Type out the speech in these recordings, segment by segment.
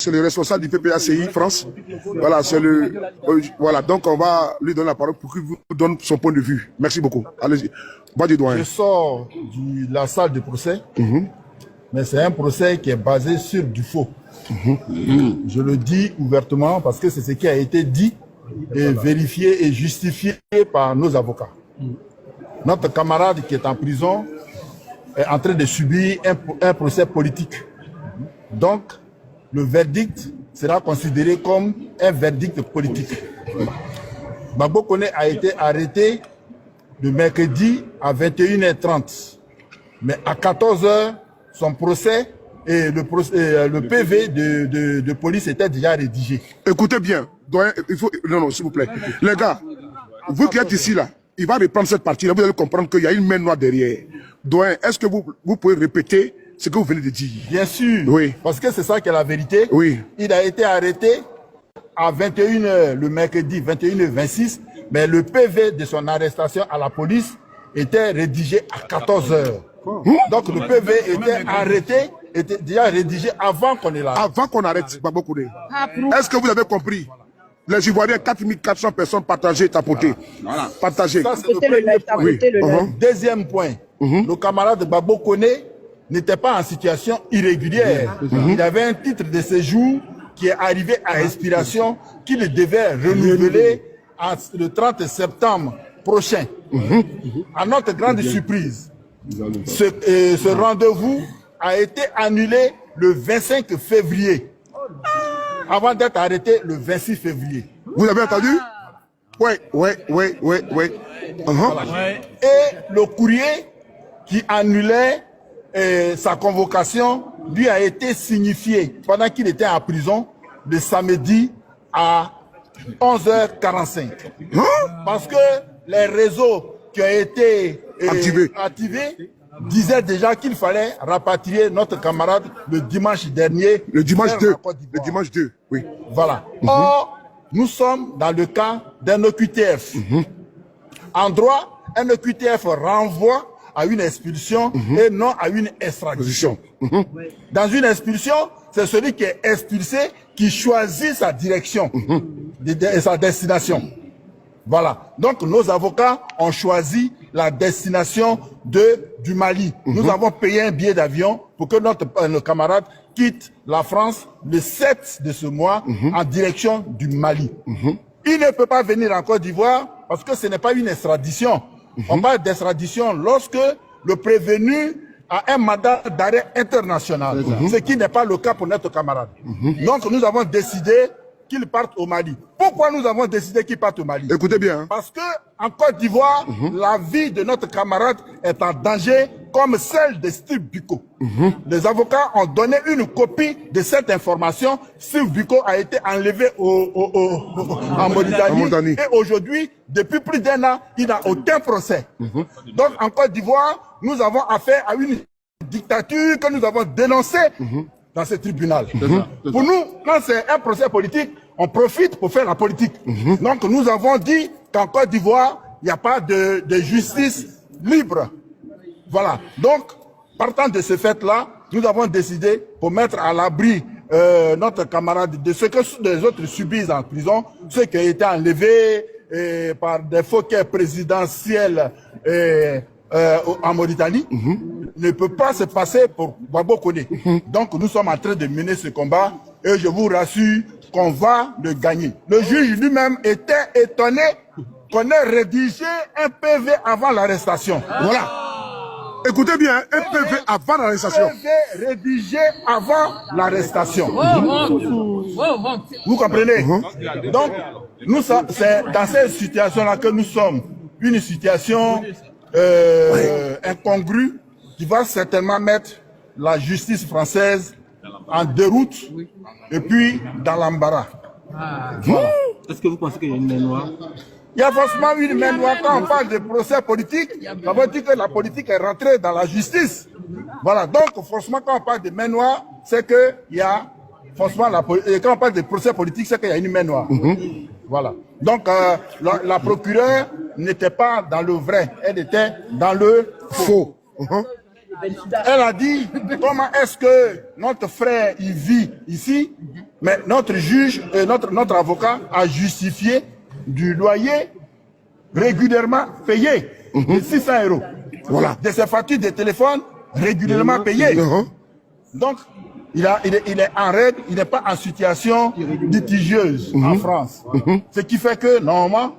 C'est le responsable du PPACI France. Voilà, c'est le. Voilà, donc on va lui donner la parole pour qu'il vous donne son point de vue. Merci beaucoup. Allez-y. Je sors de la salle de procès, mais c'est un procès qui est basé sur du faux. Je le dis ouvertement parce que c'est ce qui a été dit et vérifié et justifié par nos avocats. Notre camarade qui est en prison est en train de subir un procès politique. Donc, le verdict sera considéré comme un verdict politique. Gbagbo Koné a été arrêté le mercredi à 21h30. Mais à 14h, son procès et le PV de police était déjà rédigé. Écoutez bien, doyen, il faut... Non, s'il vous plaît. Les gars, vous qui êtes ici, là, il va reprendre cette partie-là, vous allez comprendre qu'il y a une main noire derrière. Doyen, est-ce que vous pouvez répéter ce que vous venez de dire? Bien sûr, oui. Parce que c'est ça qui est la vérité. Oui. Il a été arrêté à 21h le mercredi, 21h26, mais le PV de son arrestation à la police était rédigé à 14h. Donc le PV était déjà rédigé avant qu'on ait l'arrêt. Avant qu'on arrête Gbagbo Koné. Est-ce que vous avez compris? Les Ivoiriens, 4400 personnes partagées, tapotées. Voilà. Partagées. Ça, c'est le premier point. Deuxième point, le camarade Gbagbo Koné n'était pas en situation irrégulière. Il avait un titre de séjour qui est arrivé à expiration, qu'il devait renouveler le 30 septembre prochain. À notre grande surprise, ce rendez-vous a été annulé le 25 février, avant d'être arrêté le 26 février. Vous avez entendu? Oui. Et le courrier qui annulait sa convocation lui a été signifié pendant qu'il était en prison le samedi à 11h45. Parce que les réseaux qui ont été activés disaient déjà qu'il fallait rapatrier notre camarade le dimanche dernier. Le dimanche 2. Le dimanche 2, oui. Voilà. Or, nous sommes dans le cas d'un OQTF. En droit, un OQTF renvoie à une expulsion et non à une extradition. Dans une expulsion, c'est celui qui est expulsé qui choisit sa direction et sa destination. Voilà. Donc nos avocats ont choisi la destination du Mali. Nous avons payé un billet d'avion pour que notre camarade quitte la France le 7 de ce mois en direction du Mali. Il ne peut pas venir en Côte d'Ivoire parce que ce n'est pas une extradition. On parle d'extradition lorsque le prévenu a un mandat d'arrêt international, ce qui n'est pas le cas pour notre camarade. Donc nous avons décidé qu'il parte au Mali. Pourquoi nous avons décidé qu'il parte au Mali? Écoutez bien. Parce que en Côte d'Ivoire, la vie de notre camarade est en danger comme celle de Steve Biko. Les avocats ont donné une copie de cette information. Steve Biko a été enlevé en Mauritanie. Et aujourd'hui, depuis plus d'1 an, il n'a aucun procès. Donc en Côte d'Ivoire, nous avons affaire à une dictature que nous avons dénoncée dans ce tribunal. Pour nous, quand c'est un procès politique, on profite pour faire la politique. Donc nous avons dit qu'en Côte d'Ivoire, il n'y a pas de justice libre. Voilà. Donc, partant de ce fait-là, nous avons décidé pour mettre à l'abri notre camarade de ce que les autres subissent en prison, ceux qui ont été enlevés par des foquets présidentiels en Mauritanie, ne peut pas se passer pour Gbagbo Koné. Donc nous sommes en train de mener ce combat et je vous rassure qu'on va le gagner. Le juge lui-même était étonné qu'on ait rédigé un PV avant l'arrestation. Voilà. Écoutez bien, un PV avant l'arrestation. Un PV rédigé avant l'arrestation. Vous comprenez? Donc, c'est dans cette situation-là que nous sommes. Une situation incongrue qui va certainement mettre la justice française en déroute et puis dans l'embarras. Voilà. Est-ce que vous pensez qu'il y a une main noire? Il y a forcément une main noire. Quand on parle de procès politique, ça veut dire que la politique est rentrée dans la justice. Voilà. Donc, forcément, quand on parle de main noire, c'est qu'il y a forcément quand on parle de procès politique, c'est qu'il y a une main noire. Voilà. Donc, la procureure n'était pas dans le vrai, elle était dans le faux. Elle a dit, comment est-ce que notre frère il vit ici Mais notre juge, notre avocat a justifié du loyer régulièrement payé de 600 €. Voilà. De ses factures de téléphone régulièrement payées. Donc, il est en règle, il n'est pas en situation litigieuse en France. Ce qui fait que, normalement,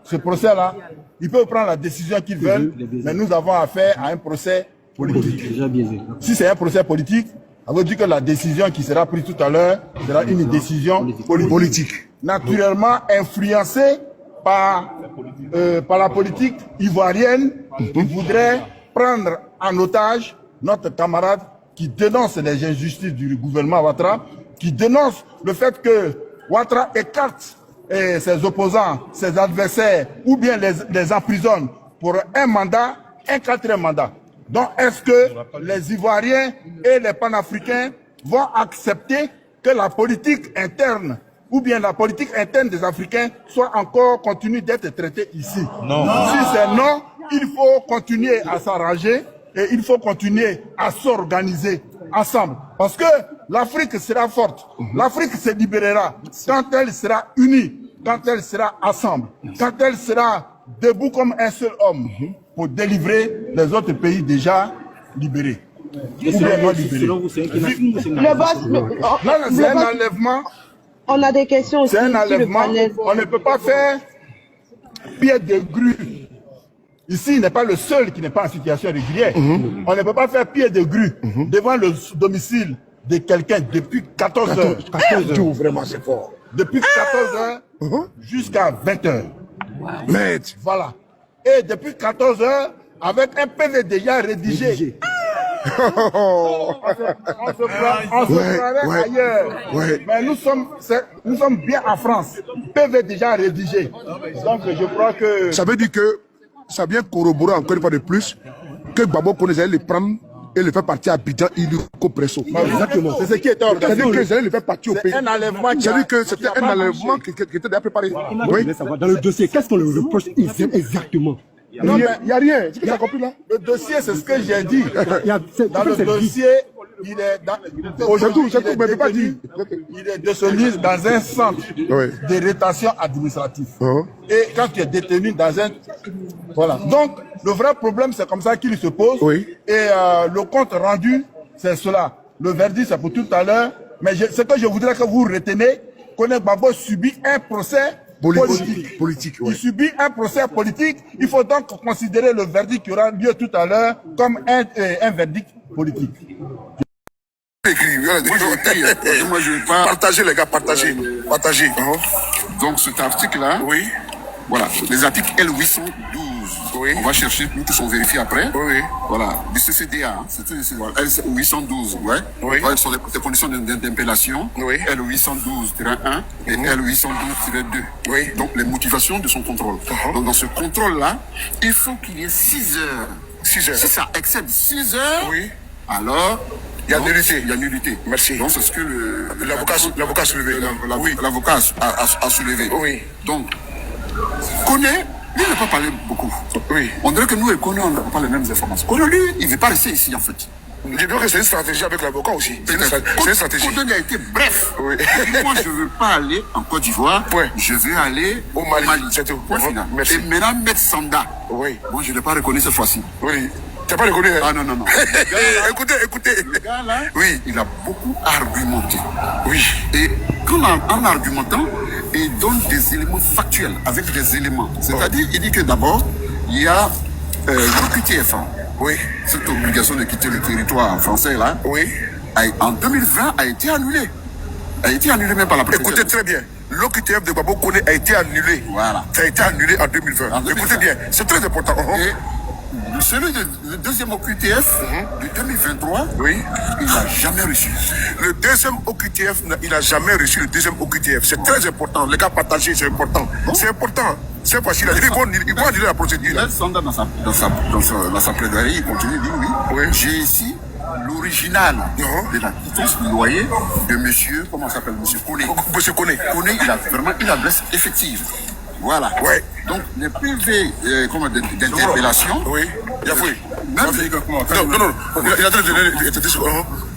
ce procès-là, ils peuvent prendre la décision qu'ils veulent, mais nous avons affaire à un procès politique. Déjà biaisé. Si c'est un procès politique, ça veut dire que la décision qui sera prise tout à l'heure sera une décision politique. Naturellement influencée par la politique ivoirienne qui voudrait prendre en otage notre camarade qui dénonce les injustices du gouvernement Ouattara, qui dénonce le fait que Ouattara écarte ses opposants, ses adversaires, ou bien les emprisonne pour un mandat, un 4e mandat. Donc, est-ce que les Ivoiriens et les Panafricains vont accepter que la politique interne ou bien la politique interne des Africains soit encore continue d'être traitée ici? Non. Si c'est non, il faut continuer à s'arranger et il faut continuer à s'organiser ensemble. Parce que l'Afrique sera forte, l'Afrique se libérera quand elle sera unie, quand elle sera ensemble, quand elle sera debout comme un seul homme pour délivrer les autres pays déjà libérés. Ou bien non libérés. Selon vous, c'est un kidnapping ou c'est un Le boss, Non, c'est un enlèvement. on a des questions aussi. C'est un sur le enlèvement. panel. On ne peut pas faire pied de grue. Ici, il n'est pas le seul qui n'est pas en situation régulière. On ne peut pas faire pied de grue devant le domicile de quelqu'un depuis 14 heures. 14 heures. Vraiment, c'est fort. Depuis 14 heures jusqu'à 20 heures. Maître. Voilà. Et depuis 14 heures, avec un PV déjà rédigé. On se croirait ailleurs. Mais nous sommes bien en France. PV déjà rédigé. Donc je crois que... Ça veut dire que ça vient corroborer encore une fois de plus que Gbagbo Koné allait le prendre et le faire partir à Abidjan, Illico Presso. Exactement. C'est ce qui était C'est-à-dire organisé. que j'allais le faire partir au pays. C'est un enlèvement qui C'est-à-dire que c'était un enlèvement qui était déjà préparé. Oui. Dans le dossier, qu'est-ce qu'on le reproche exactement? Non, mais Il n'y a rien. Tu as compris là? le dossier, c'est ce que j'ai dit. Dans le dossier, il est aujourd'hui, C'est tout, mais je peux pas dire. il est détenu dans un centre de rétention administrative. Et quand tu es détenu dans un... Voilà. Donc, le vrai problème, c'est comme ça qu'il se pose. Oui. Et le compte rendu, c'est cela. Le verdict, c'est pour tout à l'heure. Mais ce que je voudrais que vous retenez, Koné Gbagbo subit un procès politique. Ouais. Il subit un procès politique. Il faut donc considérer le verdict qui aura lieu tout à l'heure comme un verdict politique. Moi, je vais pas... Partagez les gars, partagez. Partagez. Donc, cet article-là, Oui. voilà, les articles L812, Oui. on va chercher, nous tous on vérifie après. Oui. Voilà, du CCDA, hein, c'était voilà, L812, ouais. Oui. Ouais, ce sont les conditions d'impellation, Oui. L812-1 et L812-2. Oui. Donc, les motivations de son contrôle. Donc, dans ce contrôle-là, il faut qu'il y ait 6 heures. 6 heures. Si ça excède 6 heures, Oui. alors... Il y a donc, nullité. Il y a nullité. Merci. Donc, c'est ce que L'avocat a soulevé. L'avocat a soulevé. Oui. Donc, Koné, lui, il n'a pas parlé beaucoup. Oui. On dirait que nous et Koné, on n'a pas les mêmes informations. Koné, lui, il ne veut pas rester ici, en fait. Je dirais que c'est une stratégie avec l'avocat aussi. C'est une stratégie. Koné a été bref. Oui. Moi, je ne veux pas aller en Côte d'Ivoire. Ouais. Je veux aller Au Mali. C'est tout. Point final. Merci. Et maintenant, mettre Sanda. Oui. Moi, je ne l'ai pas reconnu cette fois-ci. Oui. Tu n'as pas reconnu, hein? Ah non, non, non. Écoutez. Le gars, là, Oui. il a beaucoup argumenté. Oui. Et en argumentant, il donne des éléments factuels avec des éléments. C'est-à-dire, il dit que d'abord, il y a l'OQTF. Oui. Cette obligation de quitter le territoire français, là, Oui. en 2020, a été annulée. A été annulée même par la présidence. Écoutez très bien. L'OQTF de Gbagbo Koné a été annulé. Voilà. Ça a été annulé en 2020. En 2020. Écoutez bien. C'est très important. Et celui le deuxième OQTF de 2023, Oui. il n'a jamais reçu. Le deuxième OQTF, il n'a jamais reçu le deuxième OQTF. C'est très important. Les gars, partagez, c'est important. C'est important. C'est facile. Ils vont annuler la procédure. Là, Sanda, dans sa plaidoirie, il continue, il dit oui. J'ai ici l'original de la quittance du loyer de monsieur, comment ça s'appelle, monsieur Koné. Monsieur Koné. Koné, il a vraiment une adresse effective. Voilà. Ouais. Donc, les PV d'interpellation. Oui. Il a fouillé. Même Non. Il a donné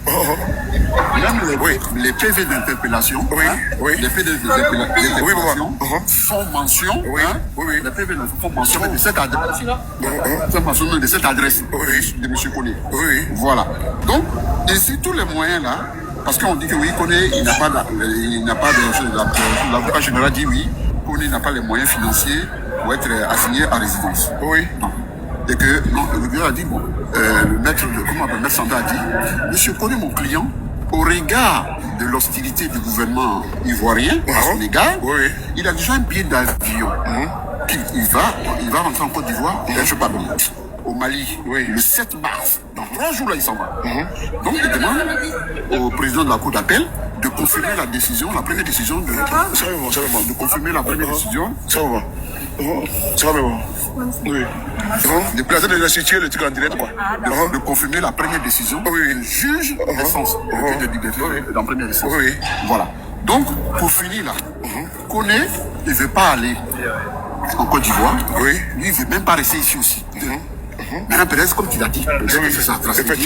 Même les PV d'interpellation, les PV d'interpellation font mention, les PV font mention de cette adresse, de cette adresse de M. Koné. Voilà. Donc, ici, tous les moyens là, parce qu'on dit que oui, Koné, il n'a pas de, l'avocat général dit oui, Koné n'a pas les moyens financiers pour être assigné à résidence. Non. Et que, non, le gars a dit, bon, le maître Sanda a dit, monsieur Koné, mon client, au regard de l'hostilité du gouvernement ivoirien à son égard, il a déjà un billet d'avion. Il va rentrer en Côte d'Ivoire, au Mali, le 7 mars. Dans 3 jours, là, il s'en va. Donc, il demande au président de la Cour d'appel de confirmer la décision, la première décision de confirmer la première décision. Ça va. Ça va, mais bon. Oui. De placer de restituer le truc en direct, quoi. De confirmer la première décision du juge d'essence, le juge de liberté dans la première décision. Voilà. Donc, pour finir là, Koné, il ne veut pas aller en Côte d'Ivoire. Lui, il ne veut même pas rester ici aussi. Maintenant, peut-être, comme tu l'as dit,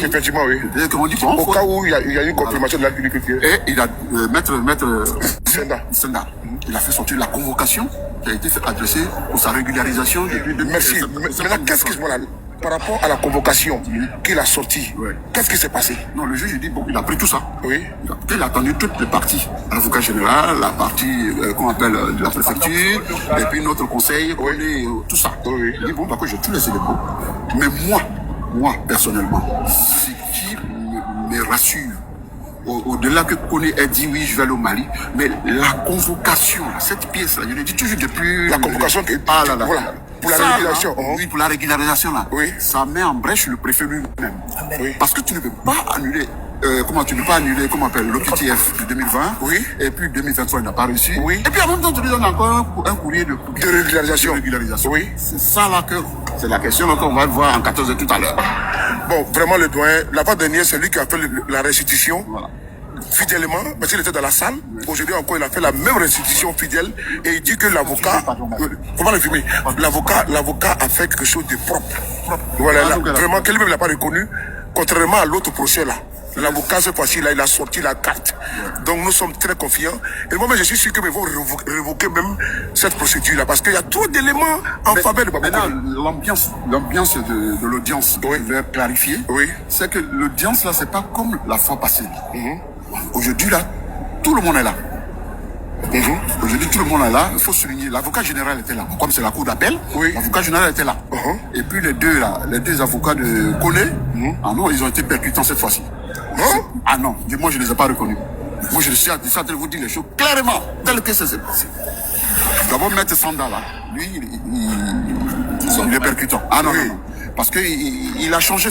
effectivement, oui. On dit, bon, au cas où il y a une confirmation de l'agriculture. Et il a, maître Senda, il a fait sortir la convocation qui a été adressée pour sa régularisation depuis 2017. Merci. Maintenant, qu'est-ce que par rapport à la convocation qu'il a sortie, qu'est-ce qui s'est passé? Non, le juge, il dit, bon, il a pris tout ça. Il a attendu toutes les parties. L'avocat général, la partie qu'on appelle de la préfecture, et puis notre conseil, tout ça. Il dit, bon, d'accord, j'ai tous les éléments. Mais moi, personnellement, ce qui me rassure, au-delà que Koné ait dit oui, je vais aller au Mali, mais la convocation, cette pièce-là, je l'ai dit toujours depuis... La convocation qui est... Voilà. Pour la régularisation. Oui, pour la régularisation, là. Ça met en brèche le préfet lui-même. Parce que tu ne peux pas annuler... tu ne peux pas annuler, comment on appelle, l'OQTF de 2020. Et puis 2023, il n'a pas réussi. Et puis en même temps, tu lui donnes encore un courrier de régularisation. C'est ça là que... C'est la question qu'on va voir en 14 tout à l'heure. Bon, vraiment, le doyen, la fois dernière, c'est lui qui a fait la restitution. Fidèlement, parce qu'il était dans la salle. Aujourd'hui encore, il a fait la même restitution fidèle et il dit que l'avocat, faut pas le filmer, l'avocat a fait quelque chose de propre. Voilà, vraiment, que lui-même n'a pas reconnu, contrairement à l'autre procès là. L'avocat, cette fois-ci, là, il a sorti la carte. Donc, nous sommes très confiants. Et moi-même, je suis sûr qu'ils vont révoquer même cette procédure-là. Parce qu'il y a trop d'éléments en faveur de Babou Koné. L'ambiance de l'audience, je vais clarifier, c'est que l'audience, là, c'est pas comme la fois passée. Aujourd'hui, là, tout le monde est là. Aujourd'hui, tout le monde est là. Il faut souligner, l'avocat général était là. Comme c'est la cour d'appel, l'avocat général était là. Et puis les deux avocats de Koné, ah non, ils ont été percutants cette fois-ci. Ah non, moi je ne les ai pas reconnus. Moi je suis en train de vous dire les choses clairement, tel que ça s'est passé. D'abord, Maître Sanda là, lui, il est percutant. Ah non, non. Parce qu'il a changé